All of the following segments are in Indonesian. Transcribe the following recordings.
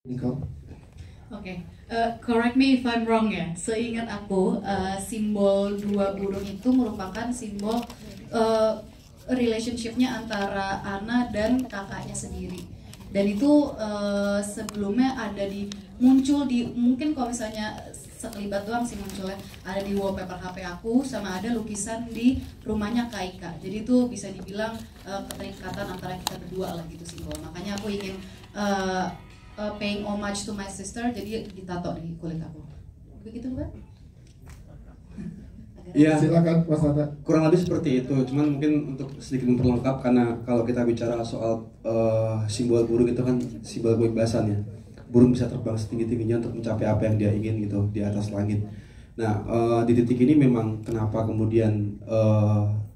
Nicole? Oke, correct me if I'm wrong ya. Seingat aku, simbol dua burung itu merupakan simbol relationshipnya antara Anna dan kakaknya sendiri. Dan itu sebelumnya muncul di mungkin kalau misalnya sekelibat doang sih munculnya, ada di wallpaper HP aku sama ada lukisan di rumahnya Kaika. Jadi itu bisa dibilang keterikatan antara kita berdua lah gitu simbol. Makanya aku ingin paying homage to my sister, jadi ditato di kulit aku. Begitu bukan? Iya, silakan Mas Nata. Kurang lebih seperti itu, cuman mungkin untuk sedikit memperlengkap, karena kalau kita bicara soal simbol burung itu kan simbol kebebasan ya. Burung bisa terbang setinggi-tingginya untuk mencapai apa yang dia ingin gitu di atas langit. Nah, di titik ini memang kenapa kemudian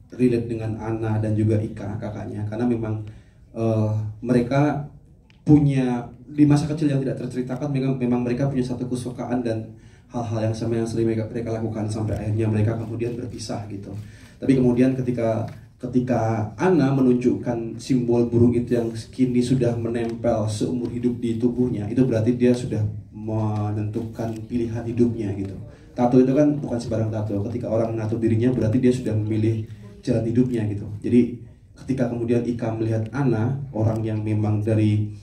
relate dengan Anna dan juga Ika kakaknya, karena memang mereka punya di masa kecil yang tidak terceritakan, memang mereka punya satu kesukaan dan hal-hal yang sama yang sering mereka lakukan sampai akhirnya mereka kemudian berpisah gitu. Tapi kemudian ketika Anna menunjukkan simbol burung itu yang kini sudah menempel seumur hidup di tubuhnya, itu berarti dia sudah menentukan pilihan hidupnya gitu. Tato itu kan bukan sembarang tato. Ketika orang menato dirinya berarti dia sudah memilih jalan hidupnya gitu. Jadi ketika kemudian Ika melihat Anna, orang yang memang dari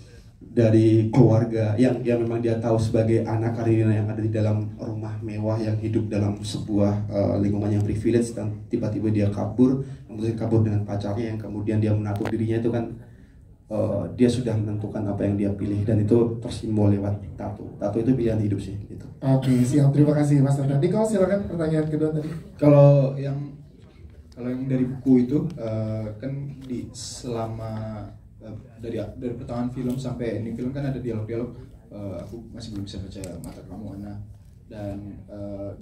keluarga yang memang dia tahu sebagai anak Karirina yang ada di dalam rumah mewah yang hidup dalam sebuah lingkungan yang privilege, dan tiba-tiba dia memutuskan kabur dengan pacarnya yang kemudian dia menato dirinya, itu kan dia sudah menentukan apa yang dia pilih dan itu tersimbol lewat tato. Tato itu pilihan hidup sih gitu. Oke, siap. Terima kasih Mas Nata. Kau silakan pertanyaan kedua tadi. Kalau yang dari buku itu kan selama dari pertengahan film sampai ending film kan ada dialog-dialog, aku masih belum bisa baca mata kamu Anna, dan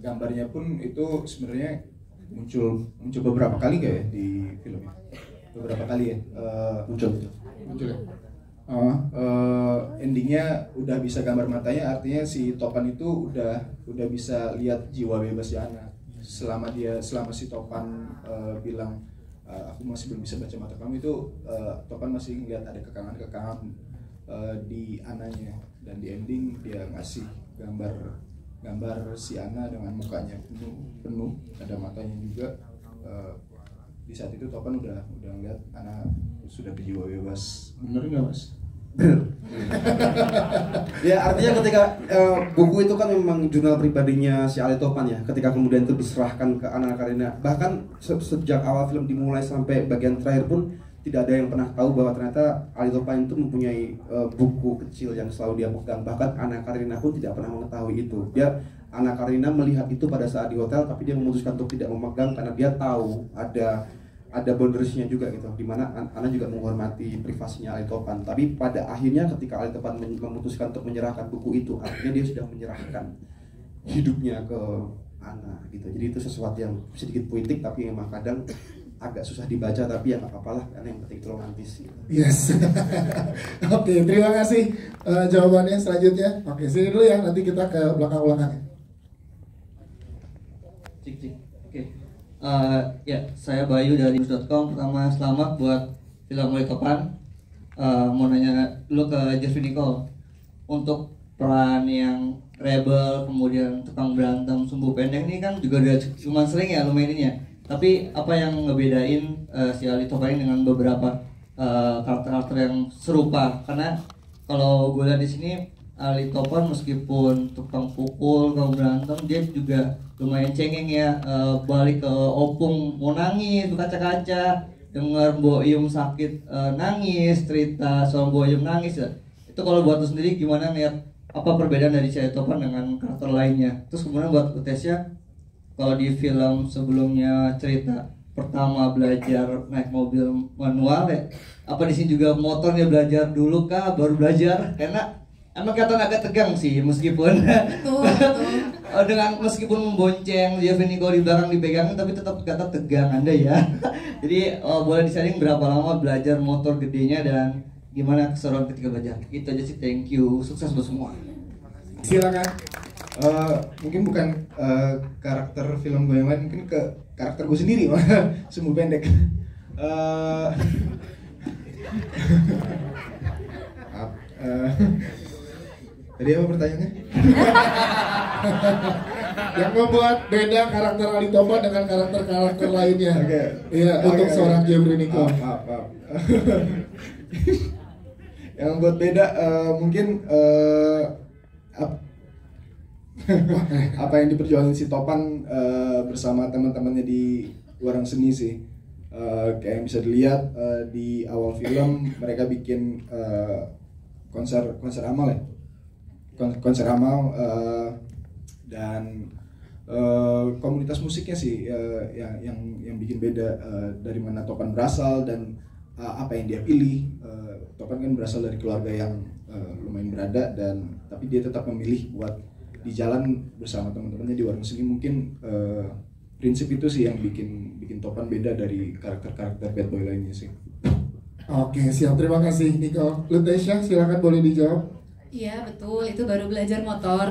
gambarnya pun itu sebenarnya muncul beberapa kali kayak ya di filmnya, beberapa kali ya muncul ya. Endingnya udah bisa gambar matanya, artinya si Topan itu udah bisa lihat jiwa bebasnya Anna selama si Topan bilang aku masih belum bisa baca mata kamu, itu Topan masih ngeliat ada kekangan di Ananya, dan di ending dia ngasih gambar si Anna dengan mukanya penuh ada matanya juga. Di saat itu Topan udah ngeliat Anna sudah berjiwa bebas. Bener nggak Mas? Ya artinya ketika buku itu kan memang jurnal pribadinya si Ali Topan ya, ketika kemudian itu diserahkan ke Anna Karenina, bahkan sejak awal film dimulai sampai bagian terakhir pun tidak ada yang pernah tahu bahwa ternyata Ali Topan itu mempunyai buku kecil yang selalu dia pegang. Bahkan Anna Karenina pun tidak pernah mengetahui itu. Anna Karenina melihat itu pada saat di hotel, tapi dia memutuskan untuk tidak memegang karena dia tahu ada boundariesnya juga gitu, dimana Anna juga menghormati privasinya Ali Topan. Tapi pada akhirnya ketika Ali Topan memutuskan untuk menyerahkan buku itu, artinya dia sudah menyerahkan hidupnya ke Anna gitu. Jadi itu sesuatu yang sedikit puitik tapi memang kadang agak susah dibaca, tapi ya nggak apa-apa lah, karena yang penting itu romantis gitu. Yes. Oke, terima kasih jawabannya. Selanjutnya, oke, sini dulu ya, nanti kita ke belakang-belakangnya. Cik. Ya, saya Bayu dari news.com. Pertama, selamat buat film Ali Topan. Mau nanya dulu ke Jeffrey Nicole, untuk peran yang rebel, kemudian tukang berantem, sumbu pendek ini kan juga udah cuma sering ya lumayan ini ya. Tapi apa yang ngebedain si Ali Topan ini dengan beberapa karakter-karakter yang serupa? Karena kalau gue lihat di sini Ali Topan meskipun tukang pukul, tukang berantem, dia juga lumayan cengeng ya, balik ke opung mau nangis, berkaca-kaca, dengar Mbok Yung sakit nangis, cerita soal Mbok Yung nangis ya. Itu kalau buat lu sendiri gimana ngeliat apa perbedaan dari Ali Topan dengan karakter lainnya? Terus kemudian buat Tesya, kalau di film sebelumnya cerita pertama belajar naik mobil manual ya, apa di sini juga motornya belajar dulu kah baru belajar? Karena emang kelihatan agak tegang sih meskipun dengan meskipun membonceng Jeffrey Nicole di belakang dipegangin, tapi tetap kata tegang Anda ya. Jadi boleh di-sharing berapa lama belajar motor gedenya dan gimana keseruan ketika belajar? Itu aja sih, thank you, sukses buat semua. Silakan. Mungkin bukan karakter film gue yang lain, mungkin ke karakter gue sendiri sumbu pendek. Tadi apa pertanyaannya? Yang membuat beda karakter Ali Topan dengan karakter-karakter lainnya. Oke. Iya, untuk seorang Jeffrey Nicole. Maaf. Yang buat beda mungkin apa yang diperjuangin si Topan bersama teman-temannya di Warung Seni sih. Kayak yang bisa dilihat di awal film mereka bikin konser amal ya. Konser amal dan komunitas musiknya sih yang bikin beda dari mana Topan berasal dan apa yang dia pilih. Topan kan berasal dari keluarga yang lumayan berada dan tapi dia tetap memilih buat di jalan bersama teman-temannya di Warung Seni. Mungkin prinsip itu sih yang bikin Topan beda dari karakter-karakter bad boy lainnya sih. Oke, siap. Terima kasih Nicole. Lutesia, silakan boleh dijawab. Iya betul, itu baru belajar motor.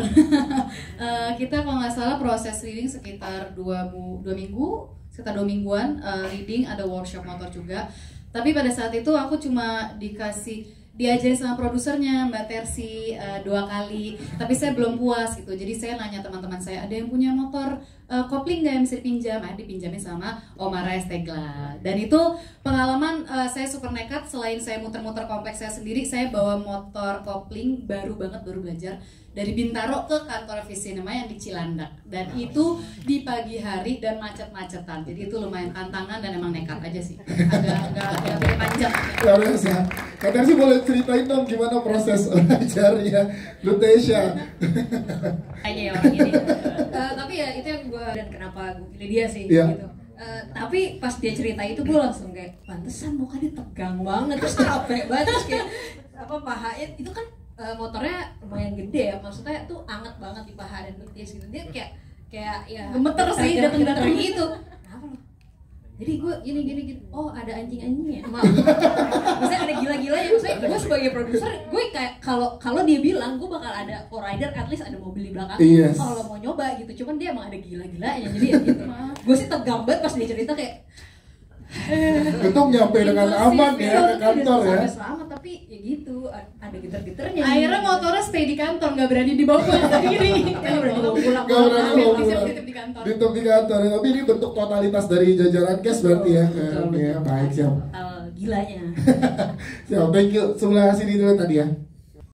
Kita kalau nggak salah proses reading sekitar 2 minggu, sekitar 2 mingguan reading, ada workshop motor juga. Tapi pada saat itu aku cuma diajarin sama produsernya Mbak Tersi 2 kali, tapi saya belum puas gitu. Jadi saya nanya teman-teman saya, ada yang punya motor kopling nggak yang bisa dipinjam? Dipinjamin sama Omara Estegla. Dan itu pengalaman saya super nekat. Selain saya muter-muter kompleks saya sendiri, saya bawa motor kopling baru belajar dari Bintaro ke kantor Visinema yang di Cilandak. Dan itu di pagi hari dan macet-macetan. Jadi itu lumayan tantangan dan emang nekat aja sih. Agak panjang. Luar biasa. Kak Tersi boleh ceritain dong gimana proses belajarnya Lutesia. Kayaknya ya orang ini. Tapi ya itu yang gue dan kenapa gue pilih dia sih Iya. gitu. Tapi pas dia cerita itu gue langsung kayak pantesan mukanya tegang banget terus capek banget terus kayak apa pahanya itu kan motornya lumayan gede ya, maksudnya tuh anget banget di paha dan betis gitu. Dia kayak ya Gemeter sih datang-datang gitu. Kenapa lo? Jadi gue gini. Oh ada anjing-anjingnya. Maaf. Maksudnya ada gila-gilanya. Maksudnya gue sebagai produser, gue kayak kalau dia bilang gue bakal ada co-rider, at least ada mobil di belakang. Yes. Kalau mau nyoba gitu. Cuman dia emang ada gila-gilanya. Jadi ya gitu. Gue sih tegang banget pas dia cerita kayak Untung nyampe dengan aman ya ke kantor ya. Sampai selamat tapi ya gitu ada getar-getarnya. Akhirnya motornya stay di kantor, nggak berani dibawa pulang sendiri. Nggak berani bawa pulang. Gak berani bawa pulang. Titip di kantor. Ditunggu di kantor. Tapi ini bentuk totalitas dari jajaran cash berarti ya. Betul. Ya baik siap. Gilanya. Siap, thank you. Sebelah sini dulu tadi ya.